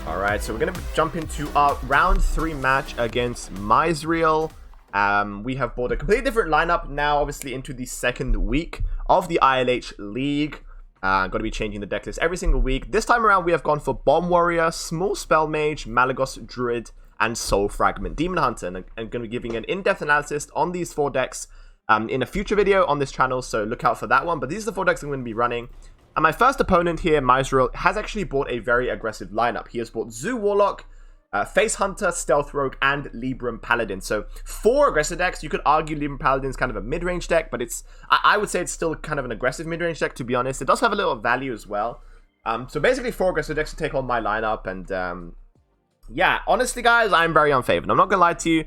Alright, so we're going to jump into our round 3 match against Myzrael. We have bought a completely different lineup now, obviously, into the second week of the ILH League. Going to be changing the deck list every single week. This time around, we have gone for Bomb Warrior, Small Spell Mage, Malagos Druid, and Soul Fragment Demon Hunter. And I'm going to be giving an in-depth analysis on these 4 decks in a future video on this channel, so look out for that one. But these are the 4 decks I'm going to be running. And my first opponent here, Myzrael, has actually bought a very aggressive lineup. He has bought Zoo Warlock, Face Hunter, Stealth Rogue, and Libram Paladin. So 4 aggressive decks. You could argue Libram Paladin is kind of a mid-range deck, but I would say it's still kind of an aggressive mid-range deck, to be honest. It does have a little value as well. So basically 4 aggressive decks to take on my lineup. And yeah, honestly, guys, I'm very unfavored. I'm not going to lie to you.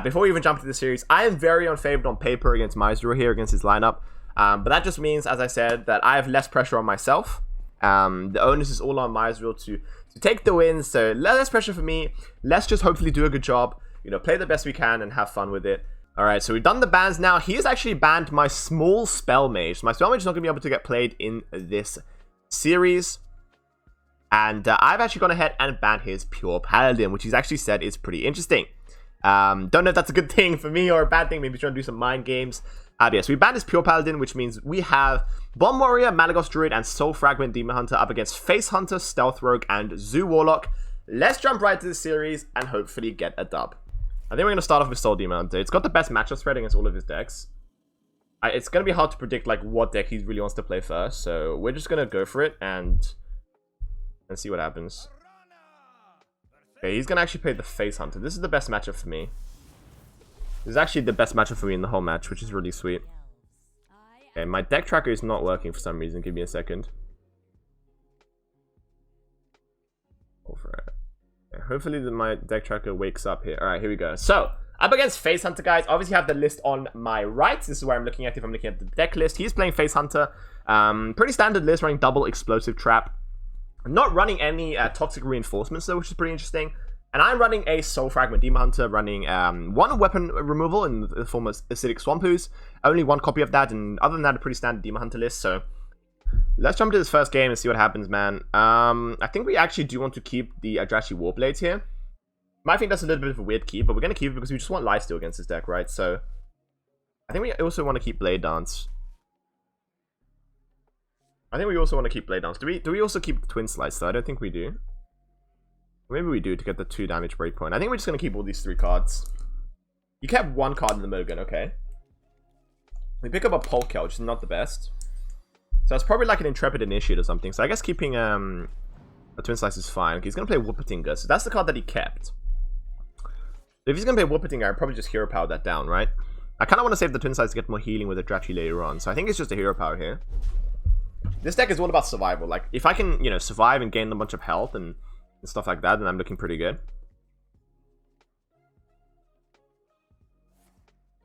Before we even jump into the series, I am very unfavored on paper against Myzrael here, against his lineup. But that just means, as I said, that I have less pressure on myself. The onus is all on Myzrael to take the win, so less pressure for me. Let's just hopefully do a good job, you know, play the best we can and have fun with it. Alright, so we've done the bans now. He has actually banned my Small Spell Mage. My Spell Mage is not going to be able to get played in this series. And I've actually gone ahead and banned his Pure Paladin, which he's actually said is pretty interesting. Don't know if that's a good thing for me or a bad thing. Maybe he's trying to do some mind games. Yes, we banned his Pure Paladin, which means we have Bomb Warrior, Malagos Druid, and Soul Fragment Demon Hunter up against Face Hunter, Stealth Rogue, and Zoo Warlock. Let's jump right to the series and hopefully get a dub. I think we're going to start off with Soul Demon Hunter. It's got the best matchup spread against all of his decks. It's going to be hard to predict like what deck he really wants to play first, so we're just going to go for it and see what happens. Okay, he's going to actually play the Face Hunter. This is the best matchup for me. This is actually the best matchup for me in the whole match, which is really sweet. Okay, my deck tracker is not working for some reason. Give me a second. Go for it. Okay, hopefully my deck tracker wakes up here. Alright, here we go. So, up against Face Hunter, guys. Obviously, I have the list on my right. This is where I'm looking at if I'm looking at the deck list. He's playing Face Hunter. Pretty standard list, running double Explosive Trap. I'm not running any Toxic Reinforcements, though, which is pretty interesting. And I'm running a Soul Fragment Demon Hunter, running 1 weapon removal in the form of Acidic Swamp Ooze. Only 1 copy of that, and other than that, a pretty standard Demon Hunter list. So let's jump to this first game and see what happens, man. I think we actually do want to keep the Adrashi Warblades here. I think that's a little bit of a weird keep, but we're going to keep it because we just want Lifesteal against this deck, right? So I think we also want to keep Blade Dance. Do we also keep Twin Slice, though? I don't think we do. Maybe we do to get the 2 damage breakpoint. I think we're just going to keep all these 3 cards. You kept 1 card in the mulligan, okay. We pick up a Polkel, which is not the best. So it's probably like an Intrepid Initiate or something. So I guess keeping a Twin Slice is fine. Okay, he's going to play Wuppertinger. So that's the card that he kept. So if he's going to play Wuppertinger, I'd probably just Hero Power that down, right? I kind of want to save the Twin Slice to get more healing with Adrachi later on. So I think it's just a Hero Power here. This deck is all about survival. Like, if I can, you know, survive and gain a bunch of health and stuff like that, then I'm looking pretty good.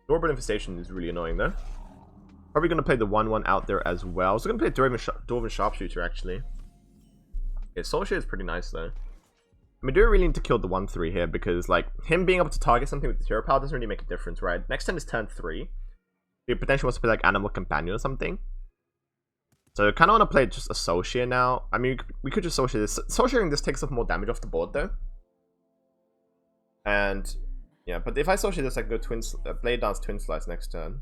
Doorbird Infestation is really annoying, though. Probably going to play the 1/1 out there as well. I was going to play Dwarven Sharpshooter, actually. Okay, Soul Shade is pretty nice, though. I mean, do we really need to kill the 1/3 here? Because, like, him being able to target something with the Hero Power doesn't really make a difference, right? Next turn is turn 3. He potentially wants to play, like, Animal Companion or something. So I kind of want to play just a Soul Shear now. I mean, we could just Soul Shear this. Soul Shearing this takes off more damage off the board, though. And, yeah, but if I Soul Shear this, I can go Blade Dance Twin Slice next turn.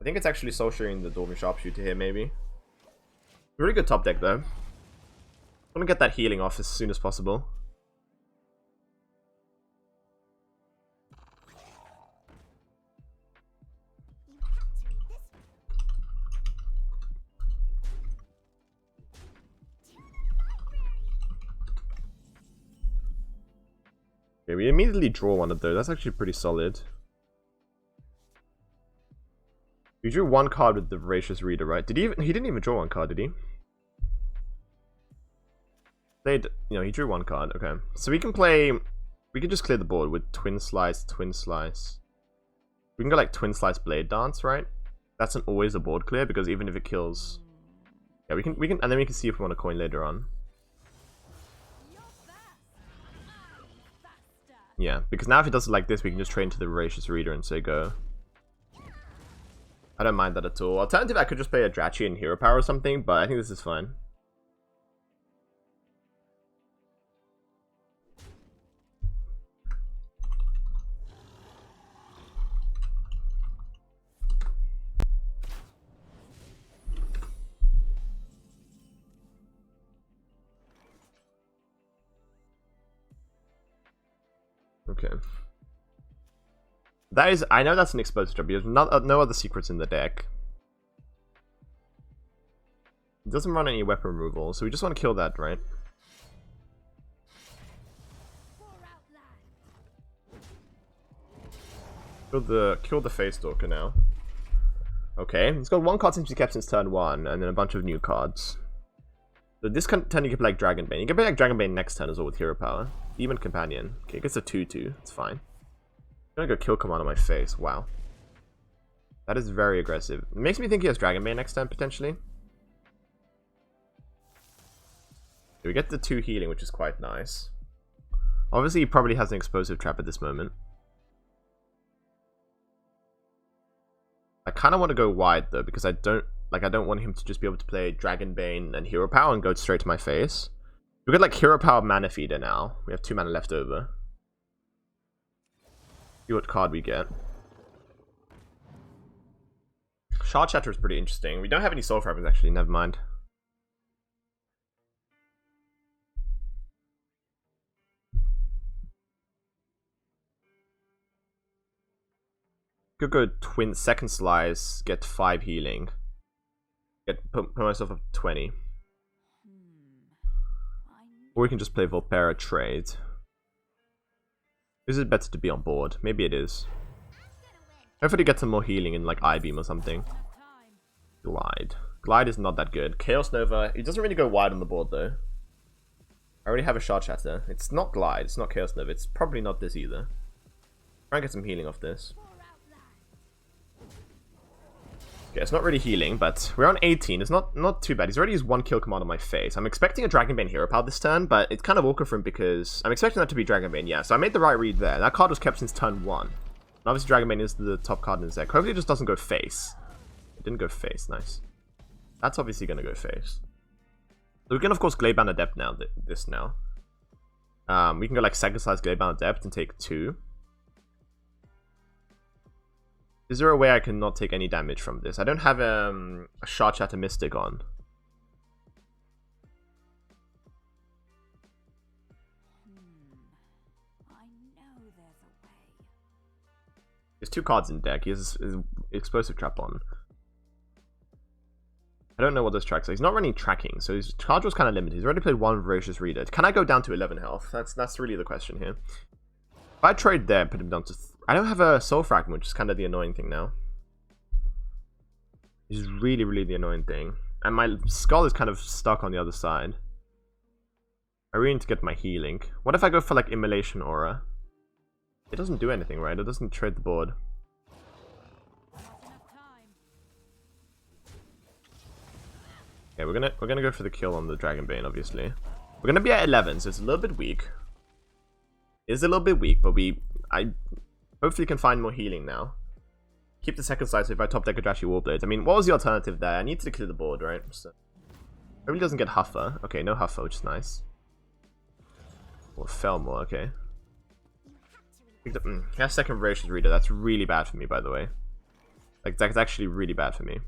I think it's actually Soul Shearing the Dwarven Sharpshooter here, maybe. Really good top deck, though. I want to get that healing off as soon as possible. Okay, we immediately draw one of those. That's actually pretty solid. We drew 1 card with the Voracious Reader, right? He didn't even draw 1 card, did he? He drew 1 card. Okay. So we can just clear the board with Twin Slice, Twin Slice. We can go like Twin Slice Blade Dance, right? That's not always a board clear because even if it kills... Yeah, we can, and then we can see if we want a coin later on. Yeah, because now if it does it like this, we can just trade into the Voracious Reader and say go. I don't mind that at all. Alternative, I could just play a Drachi and Hero Power or something, but I think this is fine. Okay. That is, I know that's an explosive trap. There's no other secrets in the deck. It doesn't run any weapon removal, so we just want to kill that, right? Kill the Face Stalker now. Okay, it's got one card since he kept since turn 1, and then a bunch of new cards. So this turn you can play like Dragonbane. You can play like Dragonbane next turn as well with Hero Power. Demon Companion. Okay, it gets a 2/2. It's fine. I'm gonna go kill command on my face. Wow. That is very aggressive. It makes me think he has Dragonbane next turn, potentially. We get the 2 healing, which is quite nice. Obviously, he probably has an explosive trap at this moment. I kind of want to go wide, though, because I don't want him to just be able to play Dragonbane and Hero Power and go straight to my face. We get, like, Hero Power Mana Feeder now. We have 2 mana left over. See what card we get. Shard Shatter is pretty interesting. We don't have any Soul Fragments, actually. Never mind. Could go twin second slice, get 5 healing. Put myself up to 20. Or we can just play Volpera trade. Is it better to be on board? Maybe it is. Hopefully get some more healing in like I-Beam or something. Glide. Glide is not that good. Chaos Nova, it doesn't really go wide on the board though. I already have a Shard Shatter. It's not Glide, it's not Chaos Nova. It's probably not this either. Try and get some healing off this. Okay, it's not really healing, but we're on 18. It's not too bad. He's already used 1 kill command on my face. I'm expecting a Dragonbane Hero Power this turn, but it's kind of awkward for him because I'm expecting that to be Dragonbane, yeah. So I made the right read there. That card was kept since turn 1. And obviously Dragonbane is the top card in his deck. Hopefully it just doesn't go face. It didn't go face, nice. That's obviously going to go face. So we can of course Glaybound Adept now, this now. We can go like second size Glaybound Adept and take 2. Is there a way I can not take any damage from this? I don't have a Shard Shatter Mystic on. I know there's a way. There's 2 cards in deck. He has his Explosive Trap on. I don't know what those tracks are. He's not running tracking, so his card was kind of limited. He's already played 1 Voracious Reader. Can I go down to 11 health? That's really the question here. If I trade there, put him down to... I don't have a Soul Fragment, which is kind of the annoying thing now. Which is really, really the annoying thing. And my Skull is kind of stuck on the other side. I really need to get my healing. What if I go for like Immolation Aura? It doesn't do anything, right? It doesn't trade the board. Okay, we're gonna go for the kill on the Dragonbane, obviously. We're gonna be at 11, so it's a little bit weak. It is a little bit weak, but I hopefully can find more healing now. Keep the second side, so if I top deck a Drachi Warblades. I mean, what was the alternative there? I need to clear the board, right? So, hopefully doesn't get Huffer. Okay, no Huffer, which is nice. Or Felmore, okay. He has second Voracious Reader. That's really bad for me, by the way. Like, that's actually really bad for me.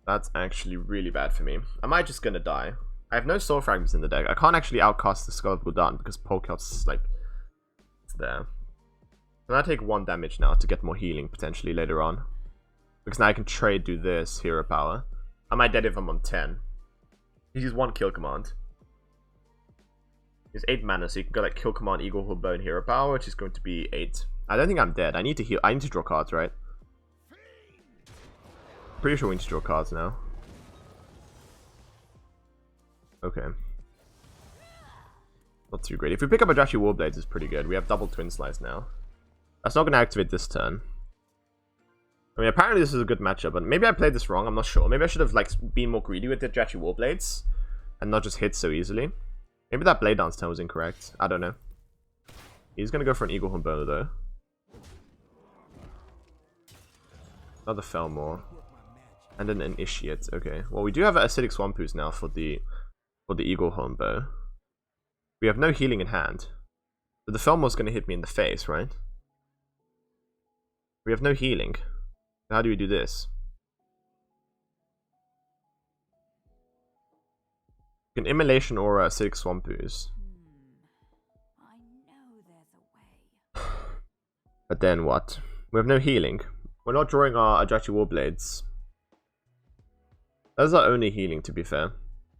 That's actually really bad for me. Am I just gonna die? I have no Soul Fragments in the deck. I can't actually outcast the Skull of Gul'dan because Polkat's like... it's there. Can I take 1 damage now to get more healing potentially later on? Because now I can do this Hero Power. Am I dead if I'm on 10? He's used 1 kill command. He's 8 mana, so you can go like kill command, Eagle Hood Bone, Hero Power, which is going to be 8. I don't think I'm dead. I need to heal. I need to draw cards, right? Pretty sure we need to draw cards now. Okay. Not too great. If we pick up a Drachi Warblades, it's pretty good. We have double Twin Slice now. That's not going to activate this turn. I mean, apparently this is a good matchup, but maybe I played this wrong. I'm not sure. Maybe I should have like been more greedy with the Drachi Warblades and not just hit so easily. Maybe that Blade Dance turn was incorrect. I don't know. He's going to go for an Eagle Humbono though. Another Felmore. And an Initiate. Okay. Well, we do have acidic Swampus now for the Eagle Hornbow. We have no healing in hand. But the Felmore's going to hit me in the face, right? We have no healing. How do we do this? An Immolation or acidic Swampus. I know there's a way. But then what? We have no healing. We're not drawing our Ajachi Warblades. That's our only healing, to be fair.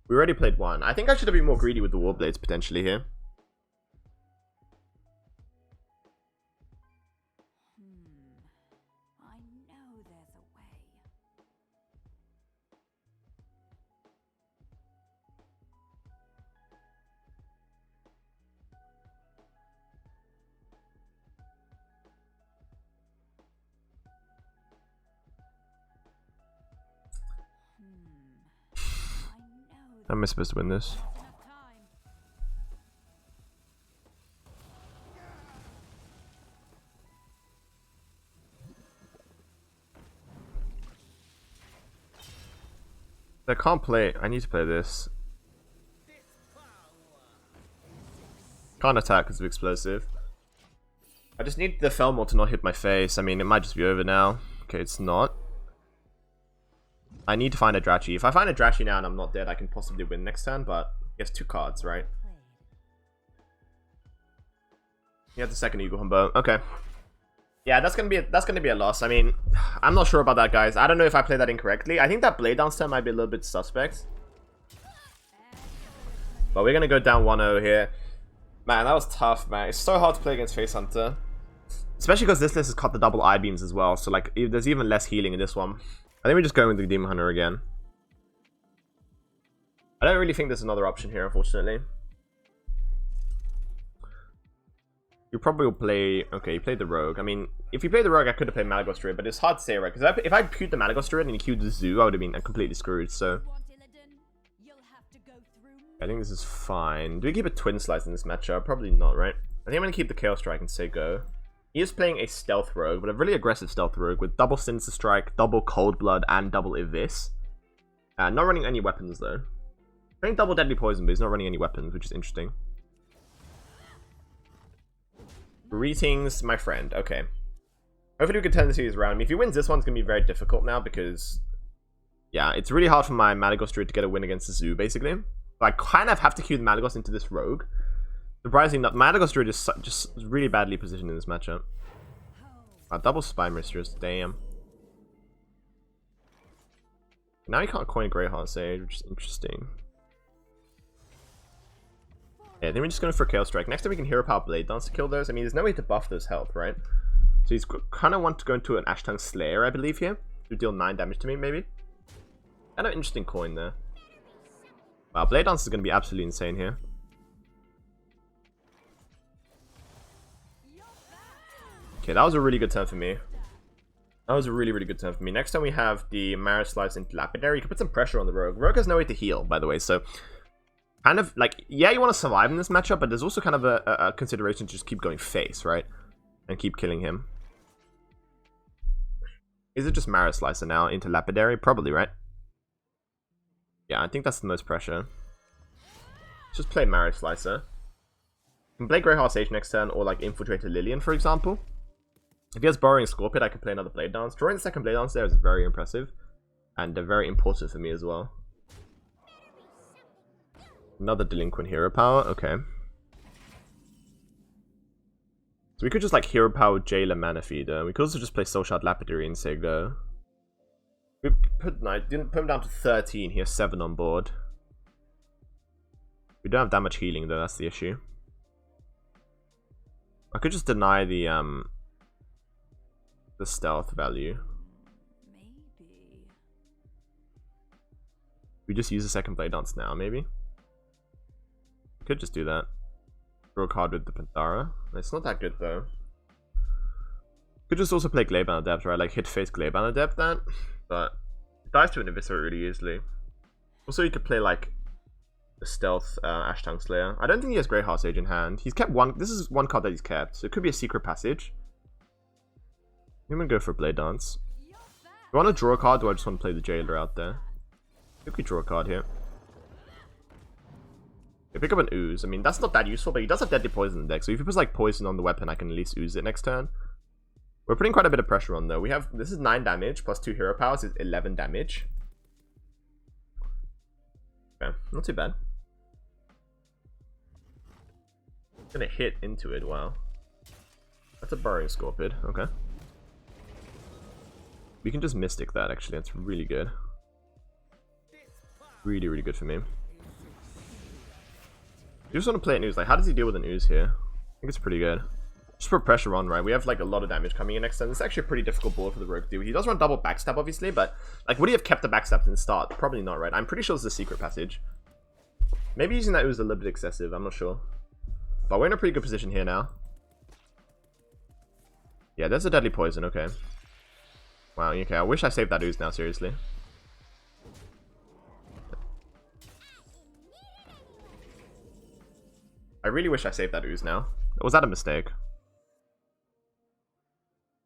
We already played one. I think I should have been more greedy with the Warblades, potentially, here. I know there's a way. How am I supposed to win this? I can't play. I need to play this. Can't attack because of explosive. I just need the Felmore to not hit my face. I mean, it might just be over now. Okay, it's not. I need to find a Drachi. If I find a Drachi now and I'm not dead, I can possibly win next turn, but he has 2 cards, right? He has the second Eagle Humbo. Okay. Yeah, that's gonna be a loss. I mean, I'm not sure about that, guys. I don't know if I played that incorrectly. I think that Blade Dance turn might be a little bit suspect. But we're gonna go down 1-0 here. Man, that was tough, man. It's so hard to play against Face Hunter. Especially because this list has cut the double eye beams as well. So, like, there's even less healing in this one. I think we're just going with the Demon Hunter again. I don't really think there's another option here, unfortunately. You probably will play... Okay, you played the Rogue. I mean, if you played the Rogue, I could have played Malagos Druid, but it's hard to say, right? Because if I queued the Malagos Druid and he queued the Zoo, I would have been completely screwed, so... I think this is fine. Do we keep a Twin Slice in this matchup? Probably not, right? I think I'm going to keep the Chaos Strike and say go. He is playing a Stealth Rogue, but a really aggressive Stealth Rogue with double Sinister Strike, double Cold Blood, and double Evis. Not running any weapons, though. Playing double Deadly Poison, but he's not running any weapons, which is interesting. Greetings, my friend. Okay. Hopefully we can turn the series around. I mean, if he wins this one, it's going to be very difficult now, because... Yeah, it's really hard for my Malagos Druid to get a win against the Zoo, basically. But I kind of have to queue the Malagos into this Rogue. Surprisingly not, Malagos Druid is just really badly positioned in this matchup. Double Spy Mistress, damn. Now you can't coin Greyheart Sage, which is interesting. Yeah, then we're just going for Chaos Strike. Next time we can Hero Power Blade Dance to kill those. I mean, there's no way to buff those health, right? So he's kind of want to go into an Ashtongue Slayer, I believe, here. To deal 9 damage to me, maybe. Kind of interesting coin there. Wow, Blade Dance is going to be absolutely insane here. Okay, that was a really good turn for me. That was a really, really good turn for me. Next time we have the Marrow Slice into Lapidary. You can put some pressure on the Rogue. Rogue has no way to heal, by the way, so... Kind of, like, yeah, you want to survive in this matchup, but there's also kind of a consideration to just keep going face, right? And keep killing him. Is it just Marrow Slicer now into Lapidary? Probably, right? Yeah, I think that's the most pressure. Just play Marrow Slicer. You can play Greyheart Sage next turn, or like Infiltrator Lillian, for example. If he has Burrowing Scorpion, I can play another Blade Dance. Drawing the second Blade Dance there is very impressive. And very important for me as well. Another Delinquent Hero Power, okay. So we could just like Hero Power Jailer Mana Feeder. We could also just play Soul Shard Lapidary and say go. We didn't put him down to 13, he has 7 on board. We don't have that much healing though, that's the issue. I could just deny the stealth value. Maybe. We just use the second Blade Dance now, maybe? Could just do that. Draw a card with the Panthara. It's not that good though. Could just also play Glaban Adept, right? Like hit face Glaban Adept that. But it dies to an Eviscerate really easily. Also you could play like the Stealth Ashtongue Slayer. I don't think he has Greyheart Sage in hand. He's kept one. This is one card that he's kept. So it could be a Secret Passage. I'm gonna go for Blade Dance. Do I want to draw a card, or do I just want to play the Jailer out there? I think we draw a card here. Okay, pick up an Ooze. I mean, that's not that useful, but he does have Deadly Poison in the deck, so if he puts like Poison on the weapon, I can at least Ooze it next turn. We're putting quite a bit of pressure on, though. We have, this is 9 damage, plus 2 hero powers is 11 damage. Okay, not too bad. Gonna hit into it, wow. That's a Burrowing Scorpid, okay. We can just Mystic that, actually, that's really good. Really, really good for me. You just want to play an Ooze, like, how does he deal with an Ooze here? I think it's pretty good. Just put pressure on, right? We have, like, a lot of damage coming in next turn. It's actually a pretty difficult board for the Rogue to do. He does run double backstab, obviously, but, like, would he have kept the backstab from the start? Probably not, right? I'm pretty sure it's a secret passage. Maybe using that Ooze is a little bit excessive, I'm not sure. But we're in a pretty good position here now. Yeah, there's a Deadly Poison, okay. Wow, okay, I wish I saved that Ooze now, seriously. I really wish I saved that Ooze now. Was that a mistake?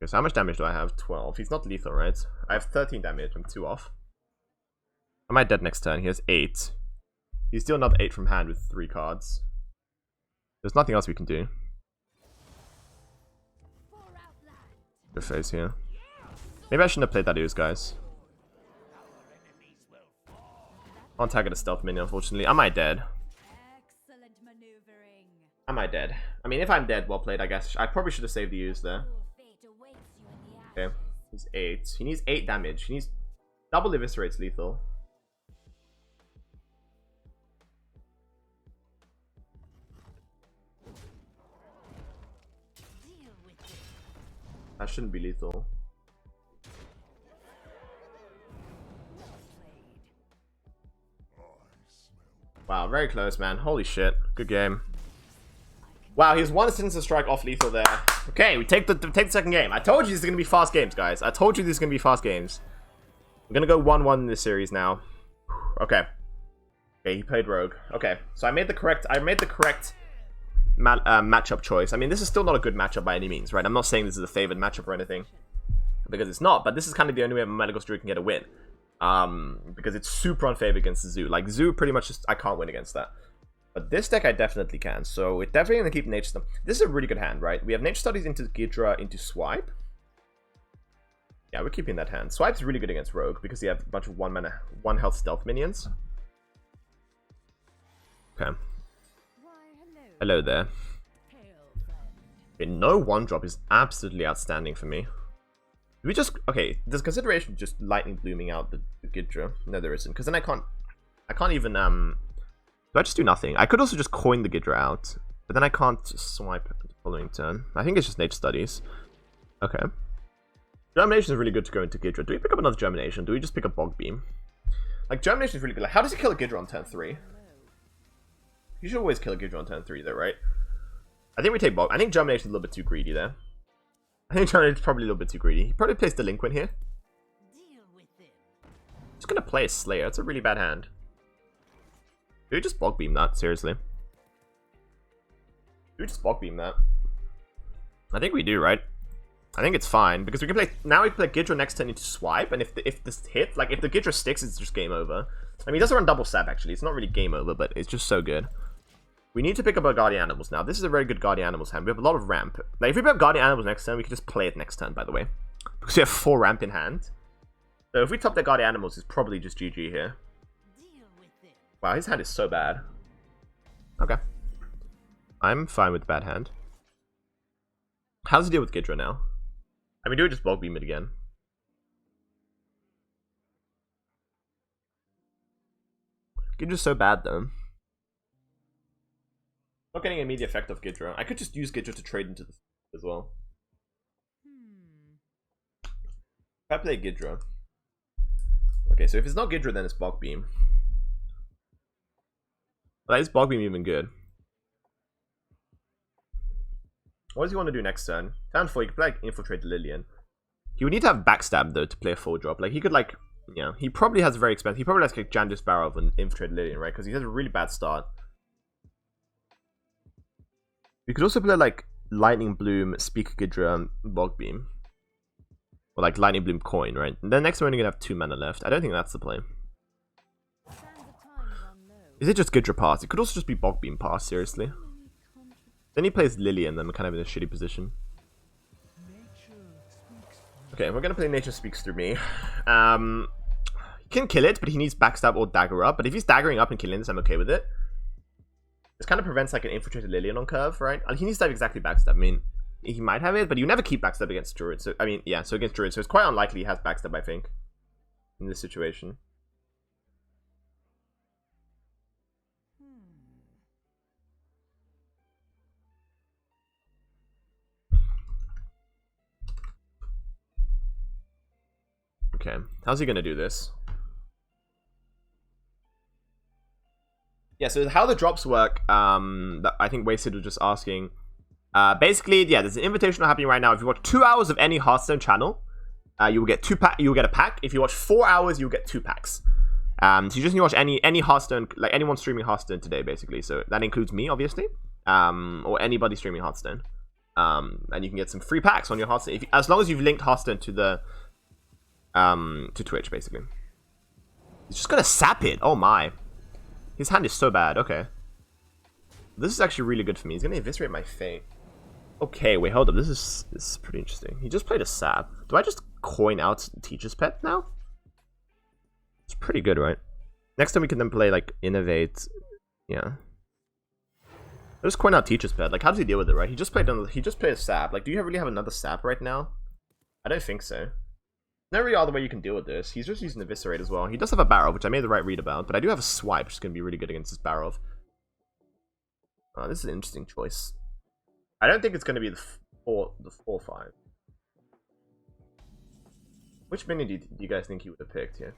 Okay, so how much damage do I have? 12. He's not lethal, right? I have 13 damage. I'm 2 off. Am I dead next turn? He has 8. He's still another 8 from hand with 3 cards. There's nothing else we can do. Good face here. Maybe I shouldn't have played that Ooze, guys. Can't target a stealth minion, unfortunately. Am I dead? Excellent maneuvering. Am I dead? I mean, if I'm dead, well played, I guess. I probably should have saved the Ooze there. Okay, he's 8. He needs 8 damage. He needs double eviscerates lethal. That shouldn't be lethal. Wow, very close, man. Holy shit. Good game. Wow, he has 1 Sinister Strike off lethal there. Okay, we take the second game. I told you this is going to be fast games, guys. I told you this is going to be fast games. I'm going to go 1-1 in this series now. Okay. Okay, he played Rogue. Okay, so I made the correct matchup choice. I mean, this is still not a good matchup by any means, right? I'm not saying this is a favored matchup or anything, because it's not, but this is kind of the only way my Medical Druid can get a win. Because it's super unfavored against Zoo. Like, Zoo pretty much just, I can't win against that. But this deck I definitely can, so we're definitely going to keep Nature Studies. This is a really good hand, right? We have Nature Studies into Ghidra, into Swipe. Yeah, we're keeping that hand. Swipe's really good against Rogue, because you have a bunch of 1 mana, 1 health stealth minions. Okay. Hello there. Okay, no 1-drop is absolutely outstanding for me. Do we just... Okay, there's consideration just lightning blooming out the Ghidra. No, there isn't, because then I can't even... Do I just do nothing? I could also just coin the Ghidra out, but then I can't swipe the following turn. I think it's just Nature Studies. Okay. Germination is really good to go into Ghidra. Do we pick up another Germination? Do we just pick up Bog Beam? Like, Germination is really good. Like, how does he kill a Ghidra on turn 3? You should always kill a Ghidra on turn 3, though, right? I think we take Bog. I think Germination is a little bit too greedy there. I think Germination is probably a little bit too greedy. He probably plays Delinquent here. Just gonna play a Slayer. That's a really bad hand. Do we just Bog Beam that? Seriously. Do we just Bog Beam that? I think we do, right? I think it's fine, because we can play... Now we play Ghidra next turn into Swipe, and if this hit... Like, if the Ghidra sticks, it's just game over. I mean, he doesn't run double stab, actually. It's not really game over, but it's just so good. We need to pick up our Guardian Animals now. This is a very good Guardian Animals hand. We have a lot of ramp. Like, if we pick up Guardian Animals next turn, we can just play it next turn, by the way. Because we have 4 ramp in hand. So if we top the Guardian Animals, it's probably just GG here. Wow, his hand is so bad. Okay. I'm fine with the bad hand. How's he deal with Ghidra now? I mean, do we just Bog Beam it again? Ghidra's so bad, though. Not getting an immediate effect of Ghidra. I could just use Ghidra to trade into this as well. If I play Ghidra... Okay, so if it's not Ghidra, then it's Bog Beam. But is Bog Beam even good? What does he want to do next turn? Turn 4, he could play, like, Infiltrate Lillian. He would need to have Backstab, though, to play a 4-drop. Like, he could, like... You know, he probably has a very expensive... He probably has, like, Jandice Barrow and Infiltrate Lillian, right? Because he has a really bad start. We could also play, like, Lightning Bloom, Speaker Ghidra, and Bog Beam. Or like Lightning Bloom coin, right? And then next we're only gonna have 2 mana left. I don't think that's the play. Is it just Gidra Pass? It could also just be Bog Beam Pass, seriously. Then he plays Lily and then we're kind of in a shitty position. Okay, we're gonna play Nature Speaks Through Me. He can kill it, but he needs Backstab or Dagger Up. But if he's daggering up and killing this, I'm okay with it. This kind of prevents like an Infiltrated Lillian on curve, right? He needs to have exactly Backstab. I mean, he might have it, but you never keep Backstab against Druid. So, I mean, yeah, so against Druid. So it's quite unlikely he has Backstab, I think, in this situation. Okay, how's he gonna do this? Yeah, so how the drops work, that I think Wasted was just asking. Basically, yeah, there's an invitational happening right now. If you watch 2 hours of any Hearthstone channel, you will get you'll get a pack. If you watch 4 hours, you'll get 2 packs. So you just need to watch any Hearthstone, like anyone streaming Hearthstone today, basically. So that includes me, obviously, or anybody streaming Hearthstone. And you can get some free packs on your Hearthstone, as long as you've linked Hearthstone to the to Twitch, basically. He's just gonna sap it. Oh my. His hand is so bad. Okay. This is actually really good for me. He's gonna eviscerate my Fate. Okay, wait, hold up. This is pretty interesting. He just played a sap. Do I just coin out Teacher's Pet now? It's pretty good, right? Next time we can then play like Innovate. Yeah. I'll just coin out Teacher's Pet. Like, how does he deal with it, right? He just played a sap. Like, do you really have another sap right now? I don't think so. No really other way you can deal with this. He's just using Eviscerate as well. He does have a Barrow, which I made the right read about, but I do have a Swipe, which is going to be really good against this Barrow. This is an interesting choice. I don't think it's going to be the 4/5. Which minion do you guys think he would have picked here?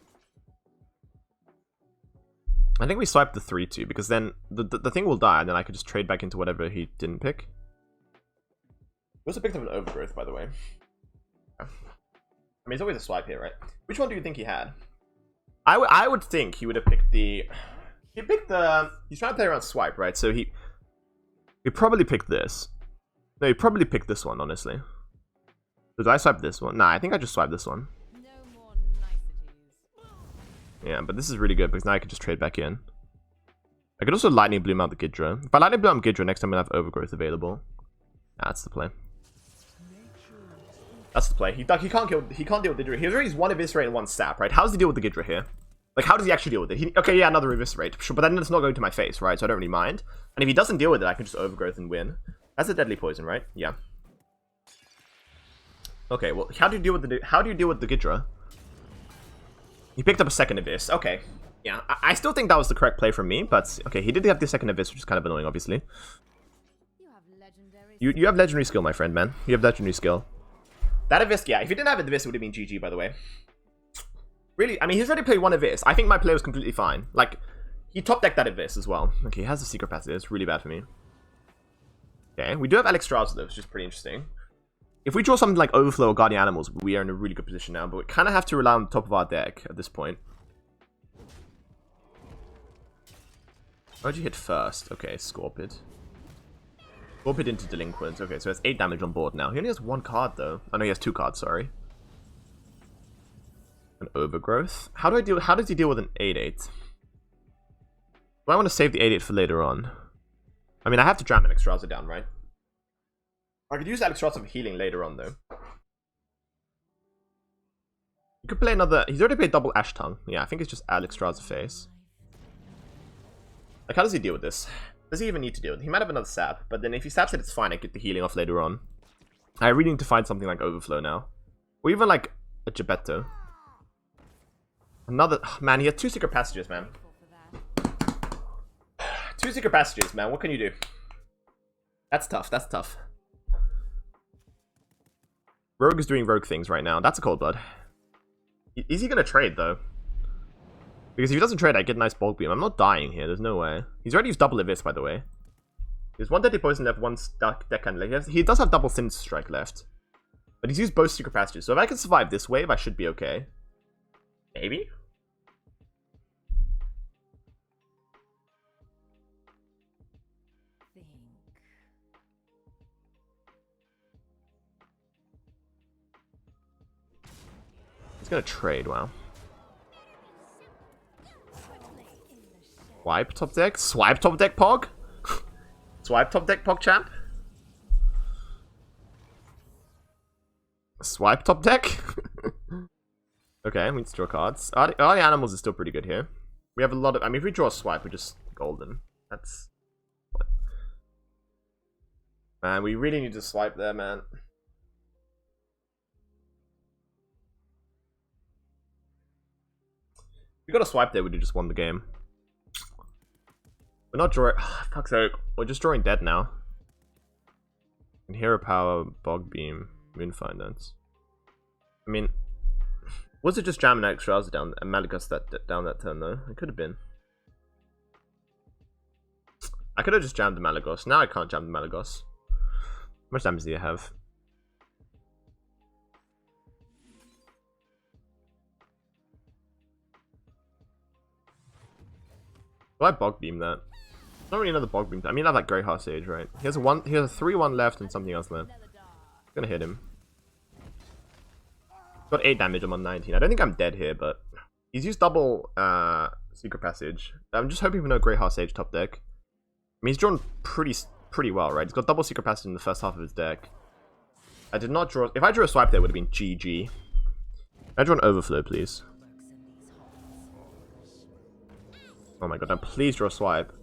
I think we swiped the 3/2, because then the thing will die, and then I could just trade back into whatever he didn't pick. He also picked up an Overgrowth, by the way. I mean, it's always a swipe here, right? Which one do you think he had? I would think he would have picked the... He's trying to play around swipe, right? So he probably picked this. No, he probably picked this one, honestly. Did I swipe this one? Nah, I think I just swiped this one. No more niceties. Yeah, but this is really good, because now I can just trade back in. I could also Lightning Bloom out the Gidra. If I Lightning Bloom out Gidra, next time I'm going to have Overgrowth available. That's the play. That's the play. He can't deal with the Gidra. He already has 1 Eviscerate and 1 Sap, right? How does he deal with the Gidra here? Like, how does he actually deal with it? Okay, yeah, another Eviscerate. Sure, but then it's not going to my face, right? So I don't really mind. And if he doesn't deal with it, I can just Overgrowth and win. That's a deadly poison, right? Yeah. Okay, well, how do you deal with the Gidra? He picked up a second Abyss. Okay. Yeah, I still think that was the correct play from me, but okay, he did have the second Abyss, which is kind of annoying, obviously. You have legendary skill, my friend, man. You have legendary skill. That Abyss, yeah, if he didn't have Abyss, it would have been GG, by the way. Really, I mean, he's already played 1 Abyss. I think my play was completely fine. Like, he top decked that Abyss as well. Okay, he has a Secret Passage. It's really bad for me. Okay, we do have Alexstrasza, though, which is pretty interesting. If we draw something like Overflow or Guardian Animals, we are in a really good position now, but we kind of have to rely on the top of our deck at this point. Why'd you hit first? Okay, Scorpid. Scorpid into Delinquent. Okay, so that's 8 damage on board now. He only has 1 card, though. Oh, no, he has 2 cards, sorry. An Overgrowth. How does he deal with an 8/8? Do I want to save the 8/8 for later on? I mean, I have to jam Alexstrasza down, right? I could use Alexstrasza for healing later on, though. You could play another... He's already played double Ash Tongue. Yeah, I think it's just Alexstrasza face. Like, how does he deal with this? Does he even need to deal with it? He might have another sap, but then if he saps it, it's fine. I get the healing off later on. I really need to find something like Overflow now. Or even like a Gebetto. Another... Man, he has 2 Secret Passages, man. 2 Secret Passages, man. What can you do? That's tough. That's tough. Rogue is doing rogue things right now. That's a cold blood. Is he going to trade, though? Because if he doesn't trade, I get a nice bulk beam. I'm not dying here. There's no way. He's already used double Abyss, by the way. There's 1 Deadly Poison left, 1 Stuck Deckhand left. He does have double Sinister Strike left. But he's used both Secret Passages. So if I can survive this wave, I should be okay. Maybe? gonna trade, wow. Swipe top deck? Swipe top deck Pog? Swipe top deck Pog champ? Swipe top deck? Okay, we need to draw cards. All the animals are still pretty good here. We have a lot of... I mean, if we draw a swipe, we're just golden. That's... Man, we really need to swipe there, man. If we got a swipe there, we'd have just won the game. We're not drawing... Oh, fuck's sake. We're just drawing dead now. And Hero Power, Bog Beam, Moon Finance. I mean... Was it just jamming extras down and Malagos down that turn though? It could have been. I could have just jammed the Malagos. Now I can't jam the Malagos. How much damage do you have? Will I Bog Beam that? Not really another Bog Beam. I mean, I have like Grey Heart Sage, right? He has a 3-1 left and something else left. I'm gonna hit him. Got 8 damage, I'm on 19. I don't think I'm dead here, but he's used double Secret Passage. I'm just hoping for no Grey Heart Sage top deck. I mean, he's drawn pretty well, right? He's got double Secret Passage in the first half of his deck. I did not draw... If I drew a swipe there, it would have been GG. I draw an Overflow, please. Oh my god, now please draw a swipe.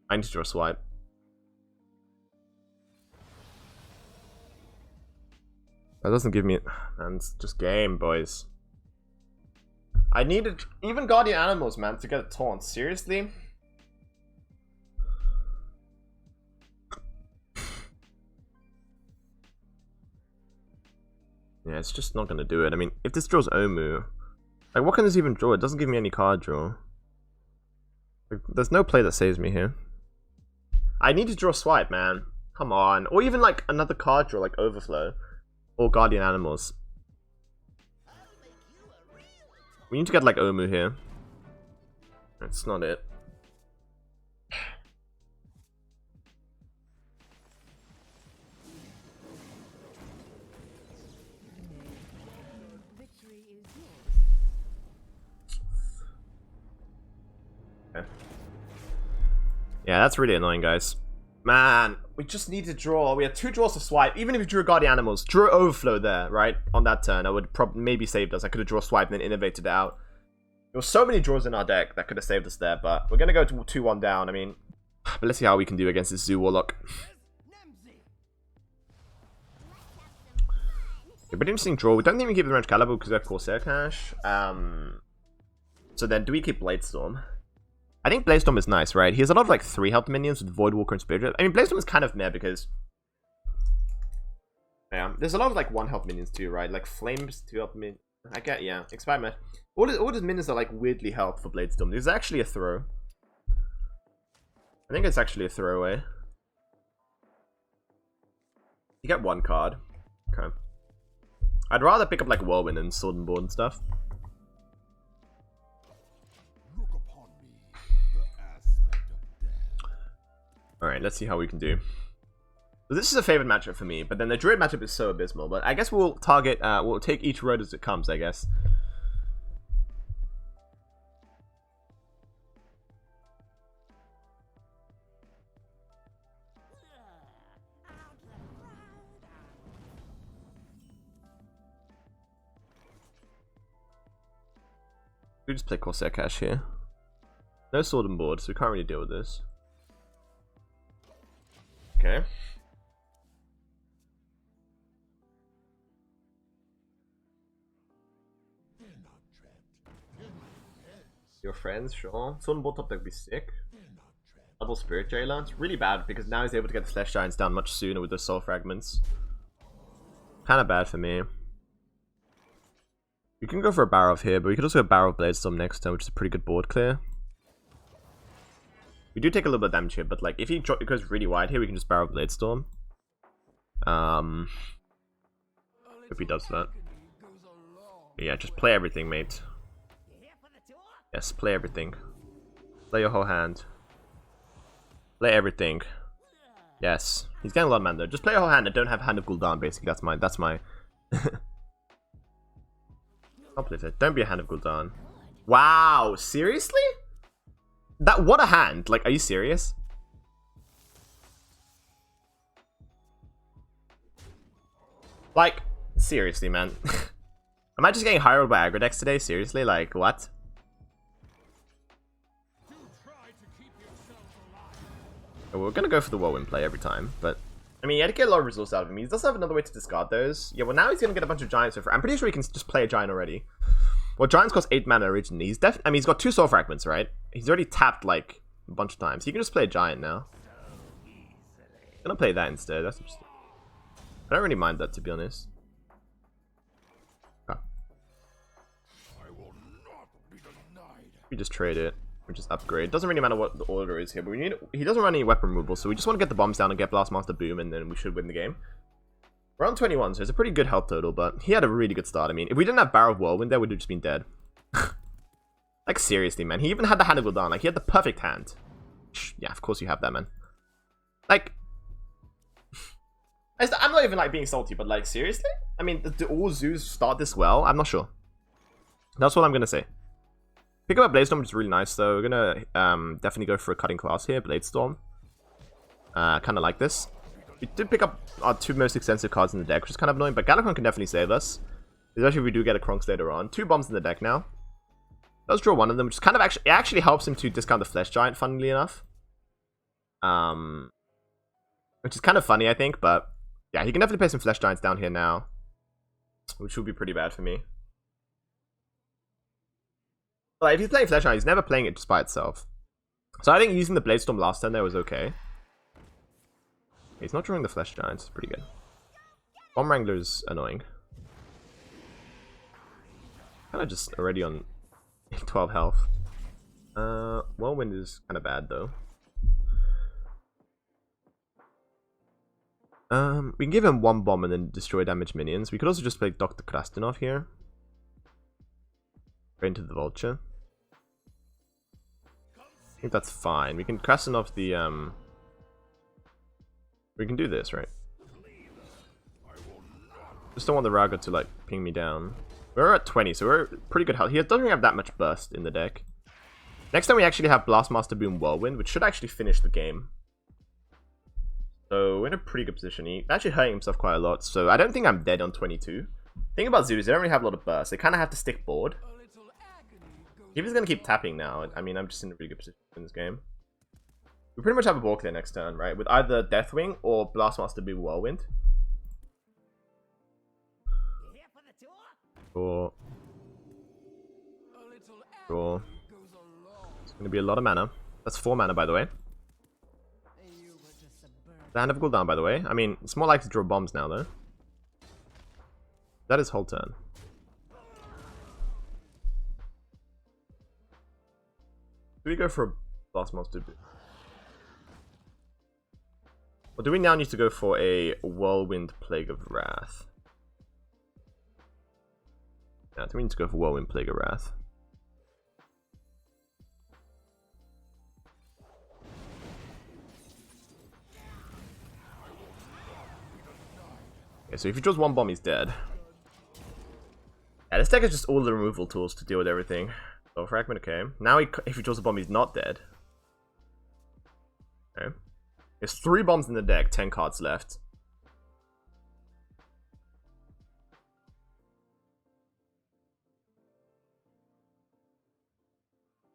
I need to draw a swipe. That doesn't give me... Man, it's just game, boys. I needed even Guardian Animals, man, to get a taunt. Seriously? Yeah, it's just not gonna do it. I mean, if this draws Omu... Like, what can this even draw? It doesn't give me any card draw. Like, there's no play that saves me here. I need to draw Swipe, man. Come on. Or even, like, another card draw, like Overflow. Or Guardian Animals. We need to get like Omu here. That's not it. Okay. Yeah, that's really annoying, guys. Man, we just need to draw. We had 2 draws to swipe. Even if we drew Guardian Animals, drew Overflow there, right? On that turn, I would probably maybe saved us. I could have drawn swipe and then innovated it out. There were so many draws in our deck that could have saved us there, but we're gonna go to 2-1 down. I mean, but let's see how we can do against this Zoo Warlock. Yeah, but interesting draw. We don't think we keep the Range Caliber because we have Corsair Cash. So then, do we keep Bladestorm? I think Bladestorm is nice, right? He has a lot of like 3 health minions with Voidwalker and Spirit. I mean, Bladestorm is kind of meh because... Yeah, there's a lot of like 1 health minions too, right? Like Flames 2 health minions. I get, yeah. Experiment. All his minions are like weirdly health for Bladestorm. This is actually a throw. I think it's actually a throwaway. You get 1 card. Okay. I'd rather pick up like Whirlwind and Sword and Board and stuff. Alright, let's see how we can do. So this is a favorite matchup for me, but then the Druid matchup is so abysmal. But I guess we'll target, we'll take each road as it comes, I guess. We just play Corsair Cash here. No Sword and Board, so we can't really deal with this. Okay. Your friends, sure. Sword and Board top deck would be sick. Double Spirit Jailer. It's really bad because now he's able to get the Flesh Giants down much sooner with the Soul Fragments. Kind of bad for me. We can go for a Barrow of here, but we could also go Barrow of Bladestorm next turn, which is a pretty good board clear. We do take a little bit of damage here, but like if he goes really wide here, we can just Barrow of Bladestorm. If he does that. But yeah, just play everything, mate. Yes, play everything. Play your whole hand. Play everything. Yes. He's getting a lot of mana though. Just play your whole hand and don't have Hand of Gul'dan, basically. That's my Uplifted. Don't be a Hand of Gul'dan. Wow, seriously? What a hand. Like, are you serious? Like, seriously, man. Am I just getting hired by aggro decks today? Seriously? Like, what? We're gonna go for the whirlwind play every time, but I mean, he had to get a lot of resources out of him. He does have another way to discard those. Yeah, well, now he's gonna get a bunch of giants. I'm pretty sure he can just play a giant already. Well, giants cost 8 mana originally. He's I mean, he's got 2 soul fragments, right? He's already tapped like a bunch of times. He can just play a giant now. I'm gonna play that instead. That's interesting. I don't really mind that, to be honest. Oh. We just trade it. We just upgrade. Doesn't really matter what the order is here, but he doesn't run any weapon removal, so we just want to get the bombs down and get Blastmaster Boom, and then we should win the game. We're on 21, so it's a pretty good health total, but he had a really good start. I mean, if we didn't have Barrow of Whirlwind there, we'd have just been dead. Like, seriously, man. He even had the Hand of Gul'dan. Like, he had the perfect hand. Yeah, of course you have that, man. Like, I'm not even, like, being salty, but, like, seriously? I mean, do all zoos start this well? I'm not sure. That's what I'm going to say. Pick up a Bladestorm, which is really nice, though. We're going to definitely go for a cutting class here, Bladestorm. Kind of like this. We did pick up our 2 most expensive cards in the deck, which is kind of annoying, but Galakron can definitely save us. Especially if we do get a Kronks later on. 2 bombs in the deck now. Does draw one of them, which is kind of it actually helps him to discount the Flesh Giant, funnily enough. Which is kind of funny, I think, but yeah, he can definitely play some Flesh Giants down here now. Which would be pretty bad for me. But like, if he's playing Flesh Giant, he's never playing it just by itself. So I think using the Bladestorm last turn there was okay. He's not drawing the Flesh Giants. Pretty good. Bomb Wrangler's annoying. Kind of just already on 12 health. Whirlwind is kind of bad, though. We can give him 1 bomb and then destroy damage minions. We could also just play Dr. Krastinov here. Go into the Vulture. I think that's fine. We can Krastinov the, we can do this, right? Just don't want the Raga to, like, ping me down. We're at 20, so we're pretty good health. He doesn't really have that much burst in the deck. Next time we actually have Blastmaster Boom Whirlwind, which should actually finish the game. So we're in a pretty good position. He's actually hurting himself quite a lot, so I don't think I'm dead on 22. Thing about Zoos, they don't really have a lot of burst. They kind of have to stick board. If he's going to keep tapping now, I mean, I'm just in a really good position in this game. We pretty much have a ball clear next turn, right? With either Deathwing or Blastmaster Boom Whirlwind. Sure. Sure. It's going to be a lot of mana. That's 4 mana, by the way. The Hand of Gul'dan, by the way. I mean, it's more likely to draw bombs now, though. That is whole turn. Do we go for a Blastmaster Boom? Or do we now need to go for a Whirlwind Plague of Wrath? Yeah, I think we need to go for Whirlwind Plague of Wrath. Okay, so if he draws 1 bomb, he's dead. Yeah, this deck is just all the removal tools to deal with everything. So fragment, okay. Now if he draws a bomb, he's not dead. Okay. There's 3 bombs in the deck, 10 cards left.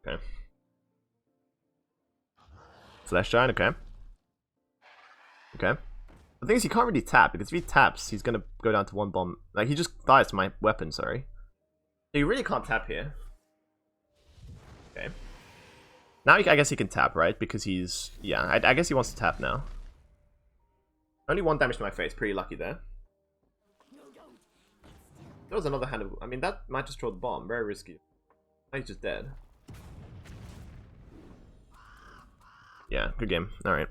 Okay. Flesh Giant, okay. Okay. The thing is, he can't really tap, because if he taps, he's gonna go down to 1 bomb. Like, he just dies to my weapon, sorry. So you really can't tap here. Okay. Now I guess he can tap, right? Because he's... Yeah, I guess he wants to tap now. Only 1 damage to my face. Pretty lucky there. There was another hand of... I mean, that might just throw the bomb. Very risky. Now he's just dead. Yeah, good game. Alright.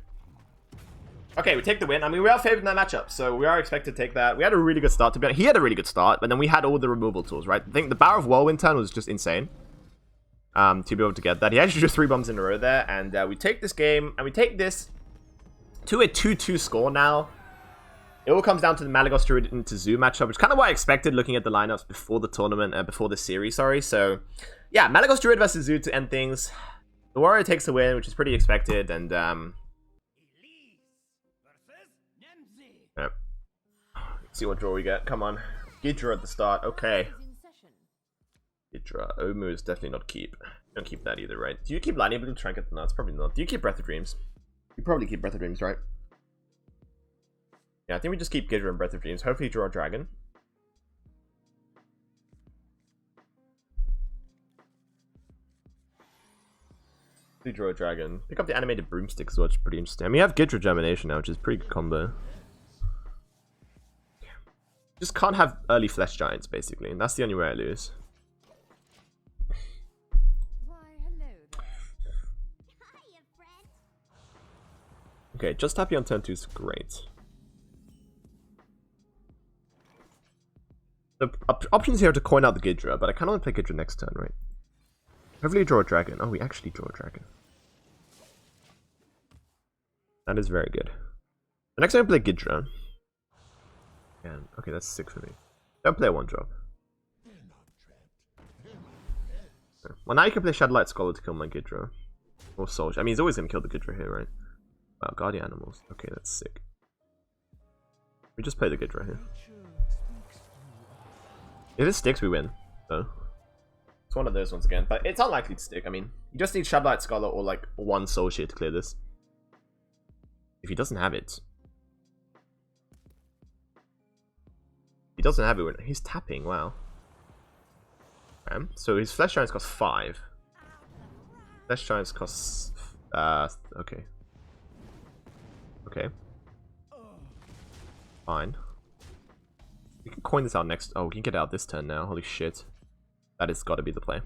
Okay, we take the win. I mean, we are favored in that matchup, so we are expected to take that. We had a really good start, to be honest. He had a really good start, but then we had all the removal tools, right? I think the Barrow of Whirlwind turn was just insane. To be able to get that. He actually drew 3 bombs in a row there, and we take this game, and we take this to a 2-2 score now. It all comes down to the Malagos Druid into Zoo matchup, which is kind of what I expected looking at the lineups before the tournament, before the series, sorry. So, yeah, Malagos Druid versus Zoo to end things. The Warrior takes the win, which is pretty expected, and, yeah. Let's see what draw we get. Come on. Gidra at the start. Okay. Gidra. Omu is definitely not keep. Don't keep that either, right? Do you keep Lightning Bolt Trinket? No, it's probably not. Do you keep Breath of Dreams? You probably keep Breath of Dreams, right? Yeah, I think we just keep Gidra and Breath of Dreams. Hopefully draw a dragon. Hopefully draw a dragon. Pick up the animated broomstick as well, which is pretty interesting. I mean, we have Gidra Germination now, which is a pretty good combo. Just can't have early Flesh Giants, basically, and that's the only way I lose. Okay, just happy on turn 2 is great. The options here are to coin out the Gidra, but I kind of want to play Gidra next turn, right? Hopefully draw a dragon. Oh, we actually draw a dragon. That is very good. The next time I play Gidra. And, okay, that's sick for me. Don't play a 1-drop. Well, now you can play Shadowlight Scholar to kill my Gidra. Or Soldier. I mean, he's always going to kill the Gidra here, right? Wow, Guardian Animals. Okay, that's sick. We just play the Gidra here. If this sticks, we win. So it's one of those ones again, but it's unlikely to stick. I mean, you just need Shadowlight Scholar or like one Soul Share to clear this. If he doesn't have it, he's tapping. Wow. So his Flesh Giants cost 5. Flesh Giants costs. Okay. Okay. Fine. We can coin this out next. Oh, we can get out this turn now. Holy shit. That has got to be the play.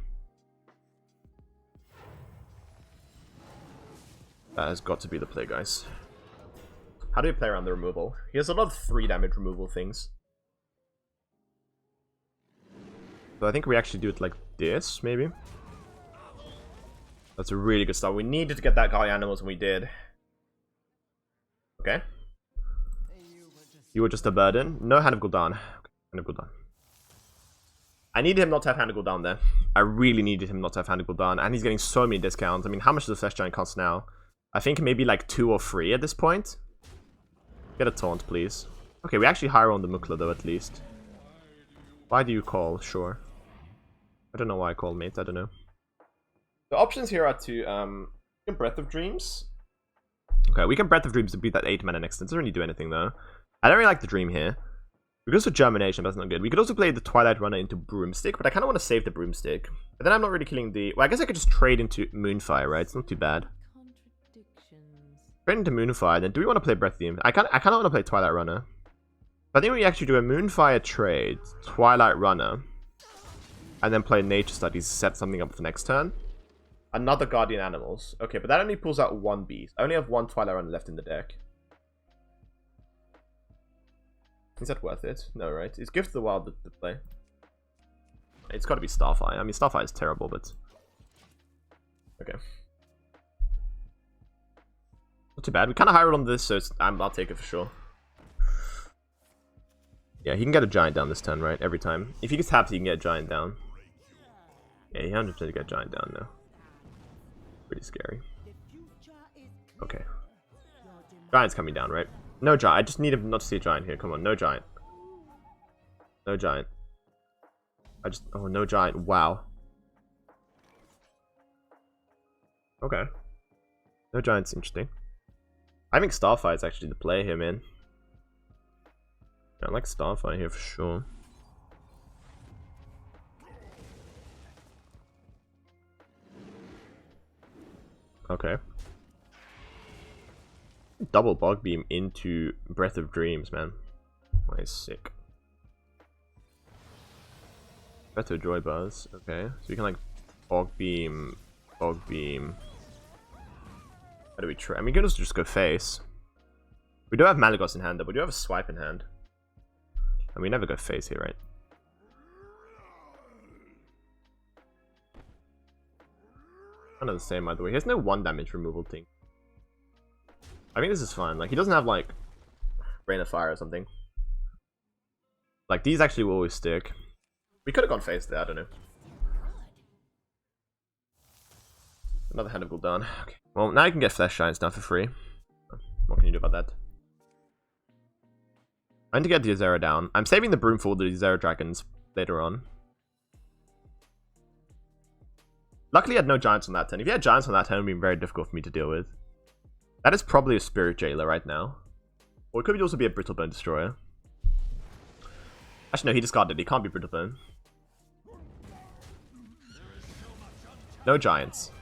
That has got to be the play, guys. How do we play around the removal? He has a lot of 3 damage removal things. So I think we actually do it like this, maybe. That's a really good start. We needed to get that Guardian Animals, and we did. Okay. You were just a burden. No Hand of Gul'dan. Hand of Gul'dan. I needed him not to have Hand of Gul'dan there. I really needed him not to have Hand of Gul'dan. And he's getting so many discounts. I mean, how much does the Flesh Giant cost now? I think maybe like 2 or 3 at this point. Get a taunt, please. Okay, we actually hire on the Mukla though, at least. Why do you call? Sure. I don't know why I call, mate. I don't know. The options here are to Breath of Dreams. Okay, we can Breath of Dreams to beat that 8 mana next turn. Doesn't really do anything though. I don't really like the Dream here. We could also Germination, but that's not good. We could also play the Twilight Runner into Broomstick, but I kind of want to save the Broomstick. But then I'm not really killing the... Well, I guess I could just trade into Moonfire, right? It's not too bad. Trade into Moonfire, then do we want to play Breath of Dreams? I kind of want to play Twilight Runner. I think we actually do a Moonfire trade, Twilight Runner, and then play Nature Studies to set something up for next turn. Another Guardian Animals. Okay, but that only pulls out 1 beast. I only have 1 Twilight Runner left in the deck. Is that worth it? No, right? It's Gift of the Wild to play. It's got to be Starfire. I mean, Starfire is terrible, but... Okay. Not too bad. We kind of hire on this, so I'll take it for sure. Yeah, he can get a Giant down this turn, right? Every time. If he gets tapped, he can get a Giant down. Yeah, he 100% get a Giant down now. Pretty scary. Okay. Giant's coming down, right? No Giant. I just need him not to see a Giant here. Come on, no Giant. No Giant. Oh, no Giant. Wow. Okay. No Giant's interesting. I think Starfire is actually the play here, man. I like Starfire here for sure. Okay. Double Bog Beam into Breath of Dreams, man. Nice, sick. Breath of Joy Buzz. Okay, so we can like Bog Beam. How do we try? I mean, we can also just go face. We do have Malagos in hand, though. We do have a Swipe in hand. And we never go face here, right? Kind of the same, by the way. He has no 1 damage removal thing. I think this is fine. Like, he doesn't have, like, Rain of Fire or something. Like, these actually will always stick. We could have gone face there, I don't know. Another Hand of Gul'dan. Okay. Well, now you can get Flesh Giants now for free. What can you do about that? I need to get the Azera down. I'm saving the Broom for the Azera Dragons later on. Luckily, I had no Giants on that turn. If you had Giants on that turn, it would be very difficult for me to deal with. That is probably a Spirit Jailer right now. Or it could also be a Brittlebone Destroyer. Actually, no, he discarded it. He can't be Brittlebone. No Giants.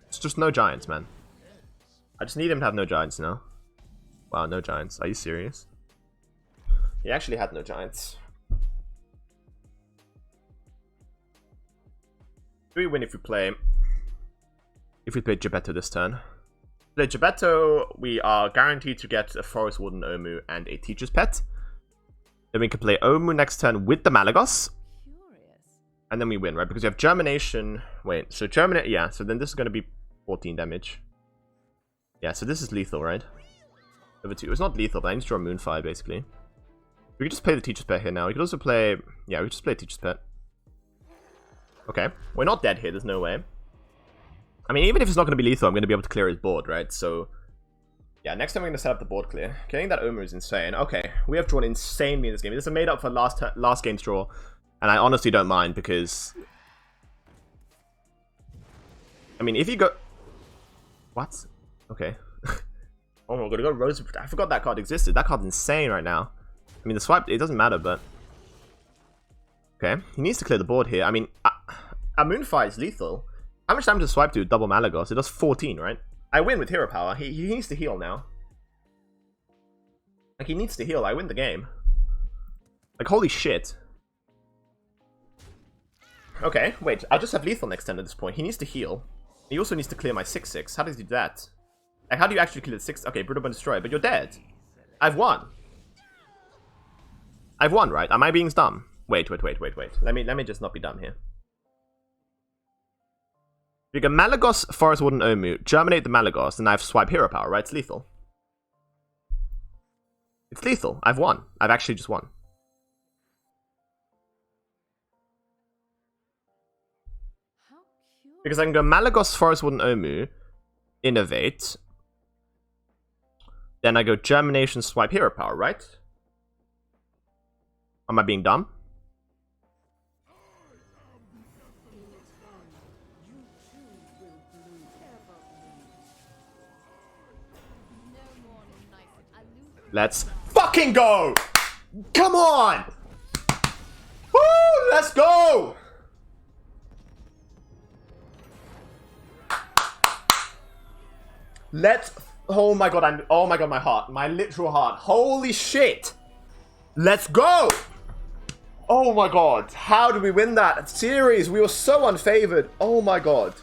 It's just no Giants, man. I just need him to have no Giants now. Wow, no Giants. Are you serious? He actually had no Giants. Do we win if we play... If we play Gebetto this turn? Play Gebetto, we are guaranteed to get a Forest Warden Omu and a Teacher's Pet. Then we can play Omu next turn with the Malagos. And then we win, right? Because we have Germination... Wait, so Germinate... Yeah, so then this is going to be 14 damage. Yeah, so this is lethal, right? Over 2. It's not lethal, but I need to draw Moonfire, basically. We could just play the Teacher's Pet here now. We could also play... Yeah, we could just play Teacher's Pet. Okay. We're not dead here, there's no way. I mean, even if it's not going to be lethal, I'm going to be able to clear his board, right? So... Yeah, next time we're going to set up the board clear. Getting that Omu is insane. Okay, we have drawn insanely in this game. This is made up for last game's draw. And I honestly don't mind, because... I mean, if you go... What? Okay. Oh my god, I got Rose... I forgot that card existed. That card's insane right now. I mean, the swipe, it doesn't matter, but... Okay, he needs to clear the board here. I mean, a Moonfire is lethal. How much damage does swipe do? Double Malagos? It does 14, right? I win with Hero Power. He needs to heal now. Like, he needs to heal. I win the game. Like, holy shit. Okay, wait. I'll just have lethal next turn at this point. He needs to heal. He also needs to clear my 6/6. How does he do that? Like, how do you actually clear the 6? Okay, Brittlebone Destroy, but you're dead. I've won. I've won, right? Am I being dumb? Wait. Let me just not be dumb here. You can Malagos, Forest Warden, Omu, Germinate the Malagos, and I have Swipe Hero Power, right? It's lethal. It's lethal. I've won. I've actually just won. Because I can go Malagos, Forest Warden, Omu, Innovate. Then I go Germination, Swipe Hero Power, right? Am I being dumb? Let's fucking go! Come on! Woo! Let's go! Let's... Oh my god, oh my god, my heart. My literal heart. Holy shit! Let's go! Oh my god. How did we win that series? We were so unfavored. Oh my god.